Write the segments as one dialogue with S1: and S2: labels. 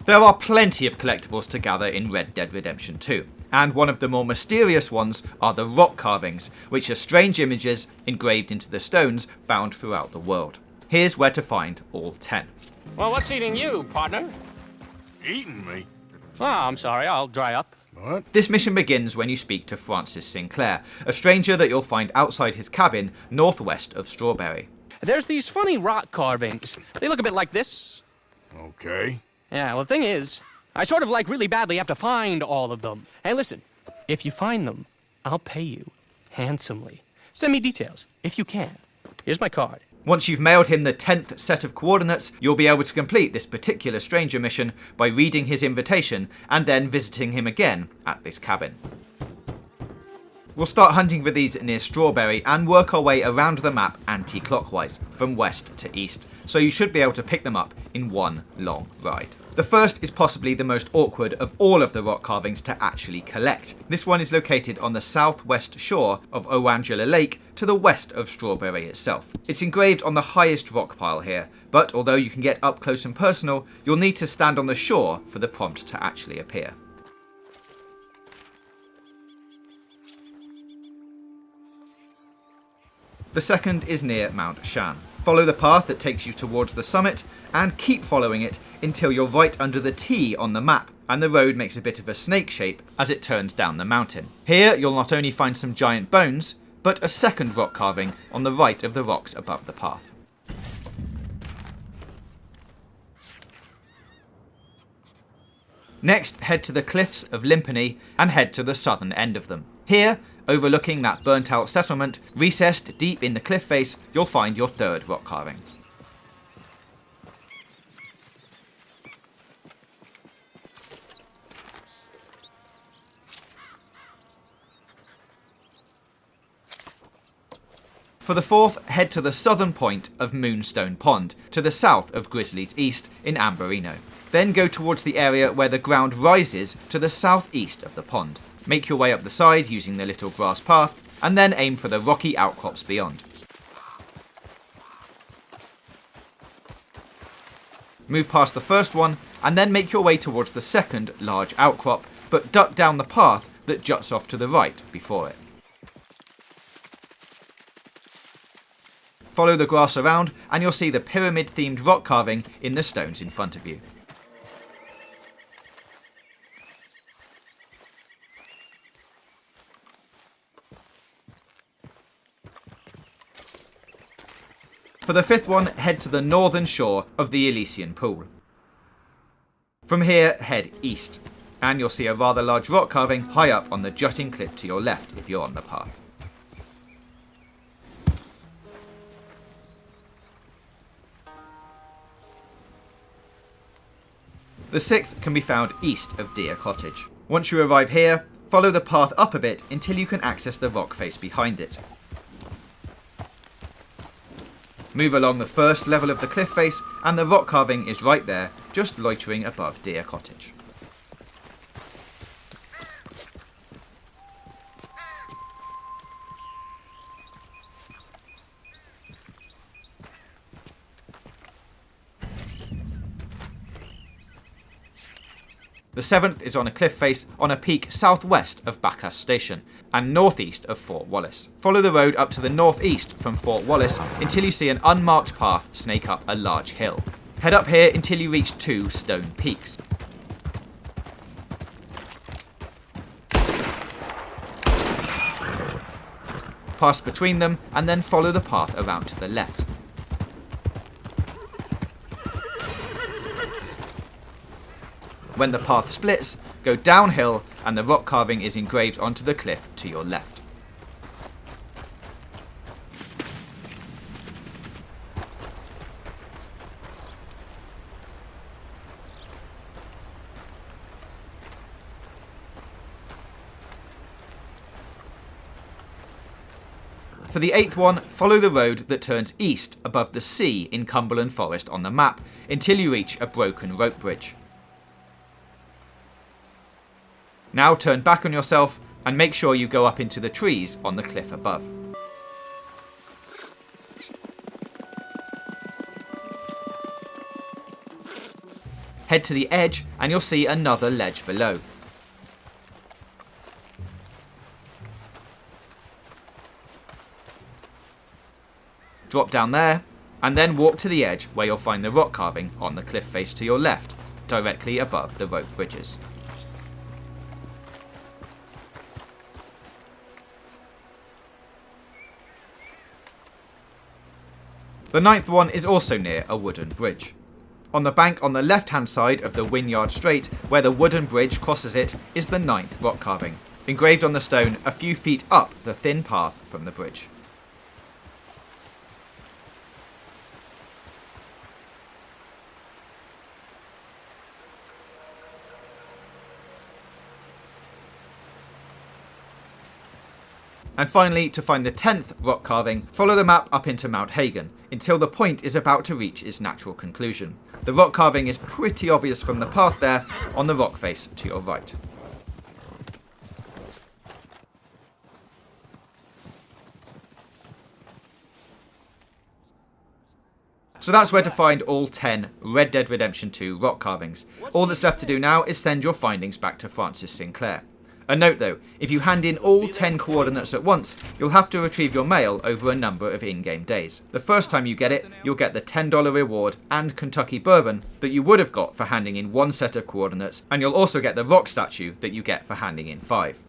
S1: There are plenty of collectibles to gather in Red Dead Redemption 2, and one of the more mysterious ones are the rock carvings, which are strange images engraved into the stones found throughout the world. Here's where to find all 10.
S2: Well, what's eating you, partner?
S3: Eating me?
S2: Oh, I'm sorry, I'll dry up.
S3: What?
S1: This mission begins when you speak to Francis Sinclair, a stranger that you'll find outside his cabin northwest of Strawberry.
S2: There's these funny rock carvings. They look a bit like this.
S3: Okay.
S2: Yeah, well, the thing is, I sort of really badly have to find all of them. Hey, listen, if you find them, I'll pay you handsomely. Send me details, if you can. Here's my card.
S1: Once you've mailed him the 10th set of coordinates, you'll be able to complete this particular stranger mission by reading his invitation and then visiting him again at this cabin. We'll start hunting for these near Strawberry and work our way around the map anti-clockwise, from west to east, so you should be able to pick them up in one long ride. The first is possibly the most awkward of all of the rock carvings to actually collect. This one is located on the southwest shore of Orangela Lake to the west of Strawberry itself. It's engraved on the highest rock pile here, but although you can get up close and personal, you'll need to stand on the shore for the prompt to actually appear. The second is near Mount Shan. Follow the path that takes you towards the summit and keep following it until you're right under the T on the map and the road makes a bit of a snake shape as it turns down the mountain. Here you'll not only find some giant bones, but a second rock carving on the right of the rocks above the path. Next, head to the cliffs of Limpany and head to the southern end of them. Here, overlooking that burnt out settlement, recessed deep in the cliff face, you'll find your third rock carving. For the fourth, head to the southern point of Moonstone Pond, to the south of Grizzly's East in Amberino. Then go towards the area where the ground rises to the southeast of the pond. Make your way up the side using the little grass path, and then aim for the rocky outcrops beyond. Move past the first one, and then make your way towards the second large outcrop, but duck down the path that juts off to the right before it. Follow the grass around, and you'll see the pyramid-themed rock carving in the stones in front of you. For the fifth one, head to the northern shore of the Elysian Pool. From here, head east, and you'll see a rather large rock carving high up on the jutting cliff to your left if you're on the path. The sixth can be found east of Deer Cottage. Once you arrive here, follow the path up a bit until you can access the rock face behind it. Move along the first level of the cliff face and the rock carving is right there, just loitering above Deer Cottage. The seventh is on a cliff face on a peak southwest of Bacchus Station and northeast of Fort Wallace. Follow the road up to the northeast from Fort Wallace until you see an unmarked path snake up a large hill. Head up here until you reach two stone peaks. Pass between them and then follow the path around to the left. When the path splits, go downhill and the rock carving is engraved onto the cliff to your left. For the eighth one, follow the road that turns east above the sea in Cumberland Forest on the map until you reach a broken rope bridge. Now turn back on yourself and make sure you go up into the trees on the cliff above. Head to the edge and you'll see another ledge below. Drop down there, and then walk to the edge where you'll find the rock carving on the cliff face to your left, directly above the rope bridges. The 9th one is also near a wooden bridge. On the bank on the left hand side of the Wynyard Strait, where the wooden bridge crosses it, is the 9th rock carving, engraved on the stone a few feet up the thin path from the bridge. And finally, to find the 10th rock carving, follow the map up into Mount Hagen, until the point is about to reach its natural conclusion. The rock carving is pretty obvious from the path there, on the rock face to your right. So that's where to find all 10 Red Dead Redemption 2 rock carvings. All that's left to do now is send your findings back to Francis Sinclair. A note though, if you hand in all 10 coordinates at once, you'll have to retrieve your mail over a number of in-game days. The first time you get it, you'll get the $10 reward and Kentucky bourbon that you would have got for handing in one set of coordinates, and you'll also get the rock statue that you get for handing in 5.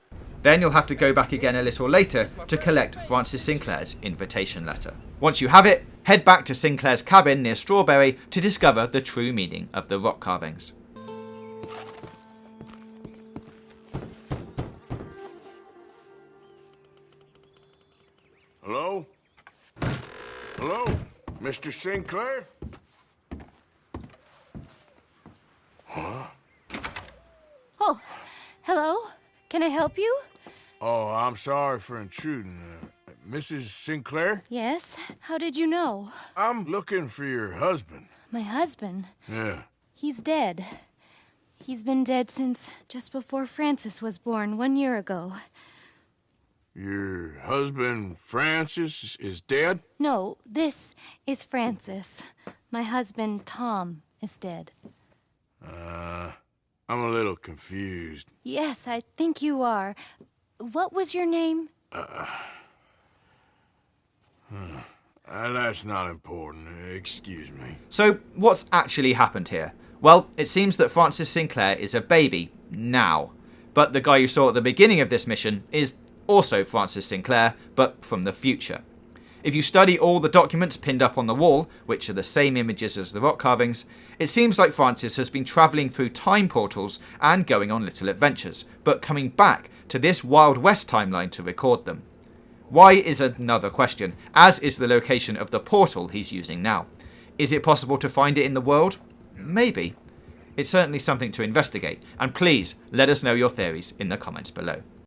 S1: Then you'll have to go back again a little later to collect Francis Sinclair's invitation letter. Once you have it, head back to Sinclair's cabin near Strawberry to discover the true meaning of the rock carvings.
S3: Hello? Hello? Mr. Sinclair? Huh?
S4: Oh, hello? Can I help you?
S3: Oh, I'm sorry for intruding. Mrs. Sinclair?
S4: Yes. How did you know?
S3: I'm looking for your husband.
S4: My husband?
S3: Yeah.
S4: He's dead. He's been dead since just before Francis was born 1 year ago.
S3: Your husband, Francis, is dead?
S4: No, this is Francis. My husband, Tom, is dead.
S3: I'm a little confused.
S4: Yes, I think you are. What was your name?
S3: That's not important. Excuse me.
S1: So what's actually happened here? Well, it seems that Francis Sinclair is a baby now, but the guy you saw at the beginning of this mission is also Francis Sinclair, but from the future. If you study all the documents pinned up on the wall, which are the same images as the rock carvings, it seems like Francis has been travelling through time portals and going on little adventures, but coming back to this Wild West timeline to record them. Why is another question, as is the location of the portal he's using now. Is it possible to find it in the world? Maybe. It's certainly something to investigate, and please let us know your theories in the comments below.